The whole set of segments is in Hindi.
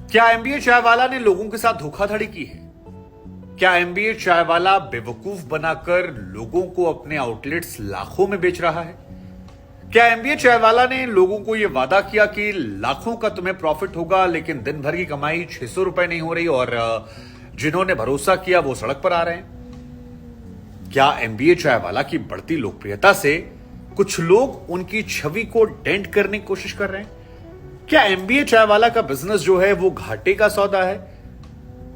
क्या एमबीए चाय वाला ने लोगों के साथ धोखाधड़ी की है? क्या एमबीए चाय वाला बेवकूफ बनाकर लोगों को अपने आउटलेट्स लाखों में बेच रहा है? क्या एमबीए चाय वाला ने लोगों को यह वादा किया कि लाखों का तुम्हें प्रॉफिट होगा, लेकिन दिन भर की कमाई 600 रुपए नहीं हो रही और जिन्होंने भरोसा किया वो सड़क पर आ रहे हैं? क्या एमबीए चाय वाला की बढ़ती लोकप्रियता से कुछ लोग उनकी छवि को डेंट करने की कोशिश कर रहे हैं? क्या एमबीए चाय वाला का बिजनेस जो है वो घाटे का सौदा है?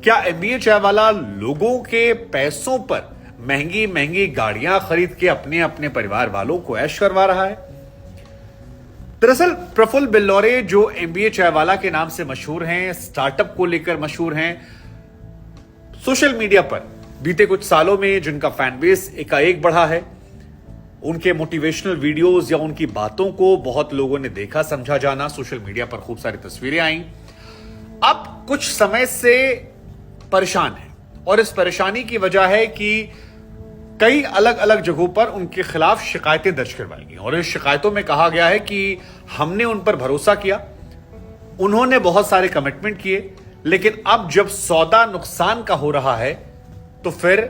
क्या एमबीए चाय वाला लोगों के पैसों पर महंगी महंगी गाड़ियां खरीद के अपने अपने परिवार वालों को ऐश करवा रहा है? दरअसल प्रफुल्ल बिल्लौरे जो एमबीए चाय वाला के नाम से मशहूर हैं, स्टार्टअप को लेकर मशहूर हैं, सोशल मीडिया पर बीते कुछ सालों में जिनका फैन बेस एकाएक बढ़ा है, उनके मोटिवेशनल वीडियोस या उनकी बातों को बहुत लोगों ने देखा समझा जाना, सोशल मीडिया पर खूब सारी तस्वीरें आई, अब कुछ समय से परेशान है। और इस परेशानी की वजह है कि कई अलग अलग जगहों पर उनके खिलाफ शिकायतें दर्ज करवाई गई और इस शिकायतों में कहा गया है कि हमने उन पर भरोसा किया, उन्होंने बहुत सारे कमिटमेंट किए, लेकिन अब जब सौदा नुकसान का हो रहा है तो फिर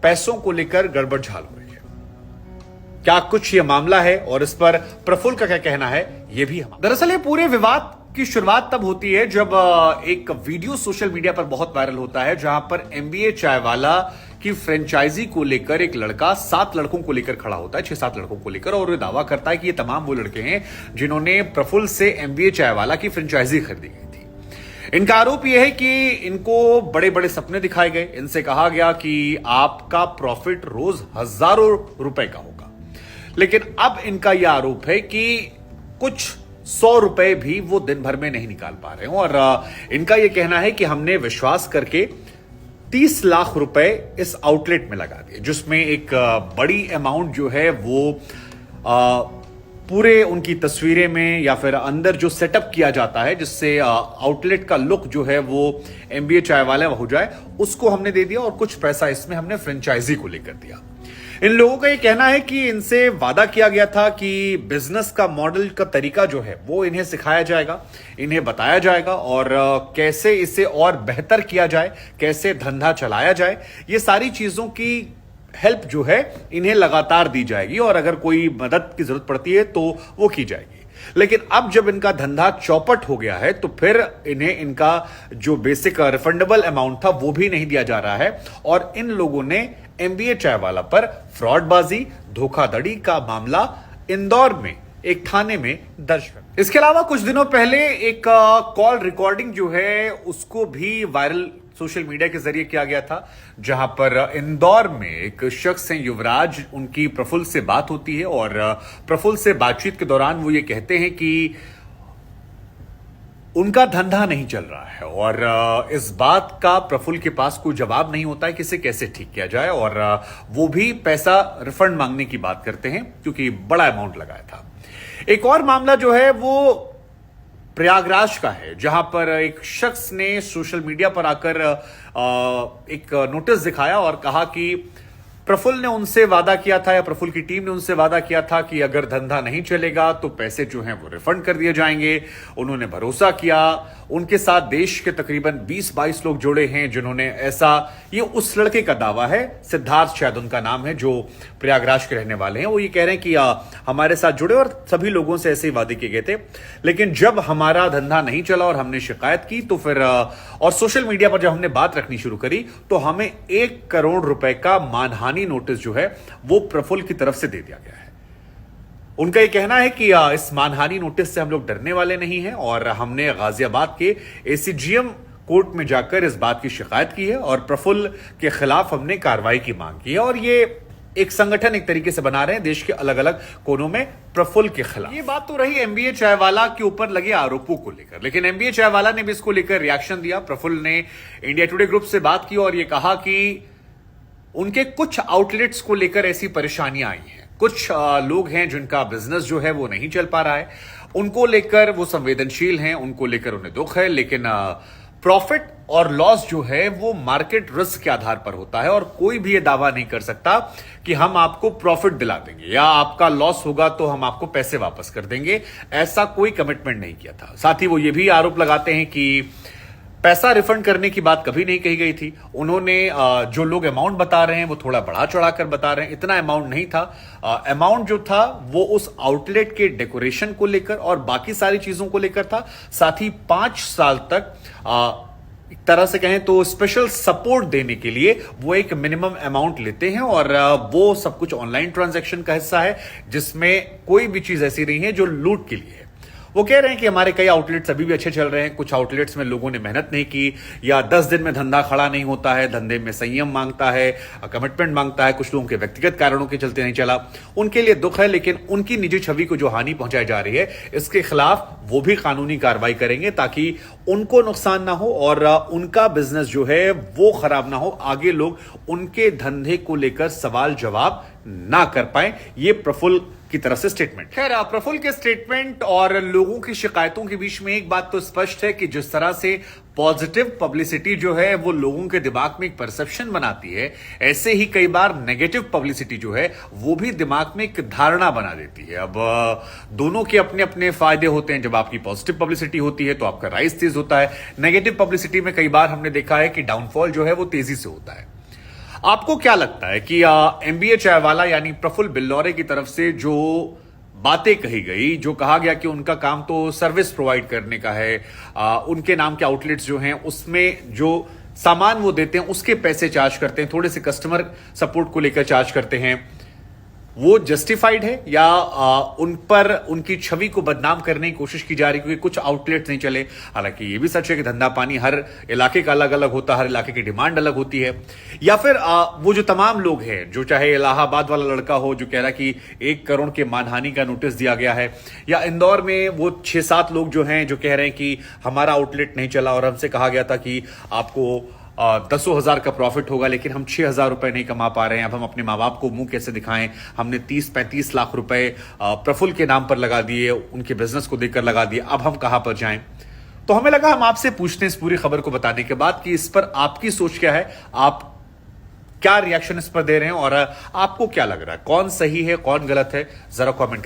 पैसों को लेकर गड़बड़ झाल हो रही है। क्या कुछ ये मामला है और इस पर प्रफुल्ल का क्या कहना है, ये भी हम। दरअसल ये पूरे विवाद की शुरुआत तब होती है जब एक वीडियो सोशल मीडिया पर बहुत वायरल होता है, जहां पर एमबीए चाय वाला की फ्रेंचाइजी को लेकर एक लड़का 7 लड़कों को लेकर खड़ा होता है, 6-7 लड़कों को लेकर, और ये दावा करता है कि ये तमाम वो लड़के हैं जिन्होंने प्रफुल्ल से एमबीए चाय वाला की फ्रेंचाइजी खरीदी गई थी। इनका आरोप यह है कि इनको बड़े बड़े सपने दिखाए गए, इनसे कहा गया कि आपका प्रॉफिट रोज हजारों रुपए का होगा, लेकिन अब इनका यह आरोप है कि कुछ 100 रुपए भी वो दिन भर में नहीं निकाल पा रहे हैं। और इनका यह कहना है कि हमने विश्वास करके 30 लाख रुपए इस आउटलेट में लगा दिए, जिसमें एक बड़ी अमाउंट जो है वो पूरे उनकी तस्वीरें में या फिर अंदर जो सेटअप किया जाता है जिससे आउटलेट का लुक जो है वो एमबीए चाय वाला हो जाए, उसको हमने दे दिया और कुछ पैसा इसमें हमने फ्रेंचाइजी को लेकर दिया। इन लोगों का यह कहना है कि इनसे वादा किया गया था कि बिजनेस का मॉडल का तरीका जो है वो इन्हें सिखाया जाएगा, इन्हें बताया जाएगा और कैसे इसे और बेहतर किया जाए, कैसे धंधा चलाया जाए, ये सारी चीजों की हेल्प जो है इन्हें लगातार दी जाएगी और अगर कोई मदद की जरूरत पड़ती है तो वो की जाएगी। लेकिन अब जब इनका धंधा चौपट हो गया है तो फिर इन्हें इनका जो बेसिक रिफंडेबल अमाउंट था वो भी नहीं दिया जा रहा है और इन लोगों ने एमबीए चाय वाला पर फ्रॉडबाजी, धोखाधड़ी का मामला इंदौर में एक थाने में दर्ज कर। इसके अलावा कुछ दिनों पहले एक कॉल रिकॉर्डिंग जो है उसको भी वायरल सोशल मीडिया के जरिए किया गया था, जहां पर इंदौर में एक शख्स हैं युवराज, उनकी प्रफुल्ल से बात होती है और प्रफुल्ल से बातचीत के दौरान वो ये कहते हैं कि उनका धंधा नहीं चल रहा है और इस बात का प्रफुल्ल के पास कोई जवाब नहीं होता है कि इसे कैसे ठीक किया जाए और वो भी पैसा रिफंड मांगने की बात करते हैं क्योंकि बड़ा अमाउंट लगाया था। एक और मामला जो है वो प्रयागराज का है, जहां पर एक शख्स ने सोशल मीडिया पर आकर एक नोटिस दिखाया और कहा कि प्रफुल्ल ने उनसे वादा किया था या प्रफुल्ल की टीम ने उनसे वादा किया था कि अगर धंधा नहीं चलेगा तो पैसे जो हैं वो रिफंड कर दिए जाएंगे। उन्होंने भरोसा किया, उनके साथ देश के तकरीबन 20-22 लोग जुड़े हैं जिन्होंने ऐसा, ये उस लड़के का दावा है, सिद्धार्थ शायद उनका नाम है, जो प्रयागराज के रहने वाले हैं। वो ये कह रहे हैं कि हमारे साथ जुड़े और सभी लोगों से ऐसे ही वादे किए गए थे, लेकिन जब हमारा धंधा नहीं चला और हमने शिकायत की तो फिर और सोशल मीडिया पर जब हमने बात रखनी शुरू करी तो हमें 1 करोड़ रुपए का मानहानि नोटिस जो है वो प्रफुल्ल की तरफ से दे दिया गया है। उनका यह कहना है कि इस मानहानि नोटिस से हम लोग डरने वाले नहीं हैं और हमने गाजियाबाद के एसीजीएम कोर्ट में जाकर इस बात की शिकायत की है और प्रफुल्ल के खिलाफ हमने कार्रवाई की मांग की है और ये एक संगठन एक तरीके से बना रहे हैं देश के अलग अलग कोनों में प्रफुल्ल के खिलाफ। ये बात तो रही एमबीए चाय वाला के ऊपर लगे आरोपों को लेकर, लेकिन एमबीए चाय वाला ने भी इसको लेकर रिएक्शन दिया। प्रफुल्ल ने इंडिया टुडे ग्रुप से बात की और यह कहा कि उनके कुछ आउटलेट्स को लेकर ऐसी परेशानियां आई हैं, कुछ लोग हैं जिनका बिजनेस जो है वो नहीं चल पा रहा है, उनको लेकर वो संवेदनशील हैं, उनको लेकर उन्हें दुख है, लेकिन प्रॉफिट और लॉस जो है वो मार्केट रिस्क के आधार पर होता है और कोई भी ये दावा नहीं कर सकता कि हम आपको प्रॉफिट दिला देंगे या आपका लॉस होगा तो हम आपको पैसे वापस कर देंगे। ऐसा कोई कमिटमेंट नहीं किया था। साथ ही वो ये भी आरोप लगाते हैं कि पैसा रिफंड करने की बात कभी नहीं कही गई थी। उन्होंने जो लोग अमाउंट बता रहे हैं वो थोड़ा बढ़ा चढ़ा कर बता रहे हैं, इतना अमाउंट नहीं था। अमाउंट जो था वो उस आउटलेट के डेकोरेशन को लेकर और बाकी सारी चीजों को लेकर था। साथ ही 5 साल तक एक तरह से कहें तो स्पेशल सपोर्ट देने के लिए वो एक मिनिमम अमाउंट लेते हैं और वो सब कुछ ऑनलाइन ट्रांजैक्शन का हिस्सा है, जिसमें कोई भी चीज ऐसी नहीं है जो लूट के लिए है। वो कह रहे हैं कि हमारे कई आउटलेट्स अभी भी अच्छे चल रहे हैं, कुछ आउटलेट्स में लोगों ने मेहनत नहीं की या 10 दिन में धंधा खड़ा नहीं होता है, धंधे में संयम मांगता है, कमिटमेंट मांगता है, कुछ लोगों के व्यक्तिगत कारणों के चलते नहीं चला। उनके लिए दुख है, लेकिन उनकी निजी छवि को जो हानि पहुंचाई जा रही है इसके खिलाफ वो भी कानूनी कार्रवाई करेंगे ताकि उनको नुकसान ना हो और उनका बिजनेस जो है वो खराब ना हो, आगे लोग उनके धंधे को लेकर सवाल जवाब ना कर पाए। ये प्रफुल्ल की तरफ से स्टेटमेंट। खैर, प्रफुल्ल के स्टेटमेंट और लोगों की शिकायतों के बीच में एक बात तो स्पष्ट है कि जिस तरह से पॉजिटिव पब्लिसिटी जो है वो लोगों के दिमाग में एक परसेप्शन बनाती है, ऐसे ही कई बार नेगेटिव पब्लिसिटी जो है वो भी दिमाग में एक धारणा बना देती है। अब दोनों के अपने अपने फायदे होते हैं। जब आपकी पॉजिटिव पब्लिसिटी होती है तो आपका राइज तेज होता है, नेगेटिव पब्लिसिटी में कई बार हमने देखा है कि डाउनफॉल जो है वो तेजी से होता है। आपको क्या लगता है कि एमबीए चायवाला यानी प्रफुल्ल बिल्लौरे की तरफ से जो बातें कही गई, जो कहा गया कि उनका काम तो सर्विस प्रोवाइड करने का है, उनके नाम के आउटलेट्स जो हैं उसमें जो सामान वो देते हैं उसके पैसे चार्ज करते हैं, थोड़े से कस्टमर सपोर्ट को लेकर चार्ज करते हैं, वो जस्टिफाइड है या उन पर उनकी छवि को बदनाम करने की कोशिश की जा रही है क्योंकि कुछ आउटलेट्स नहीं चले? हालांकि ये भी सच है कि धंधा पानी हर इलाके का अलग अलग होता है, हर इलाके की डिमांड अलग होती है। या फिर वो जो तमाम लोग हैं, जो चाहे इलाहाबाद वाला लड़का हो जो कह रहा है कि 1 करोड़ के मानहानि का नोटिस दिया गया है, या इंदौर में वो 6-7 लोग जो हैं जो कह रहे हैं कि हमारा आउटलेट नहीं चला और हमसे कहा गया था कि आपको 10,000 का प्रॉफिट होगा लेकिन हम 6,000 रुपए नहीं कमा पा रहे हैं, अब हम अपने माँ बाप को मुंह कैसे दिखाएं? हमने 30-35 लाख रुपए प्रफुल्ल के नाम पर लगा दिए, उनके बिजनेस को देखकर लगा दिए, अब हम कहां पर जाएं? तो हमें लगा हम आपसे पूछते हैं इस पूरी खबर को बताने के बाद कि इस पर आपकी सोच क्या है, आप क्या रिएक्शन इस पर दे रहे हैं और आपको क्या लग रहा है, कौन सही है कौन गलत है, जरा कमेंट करें।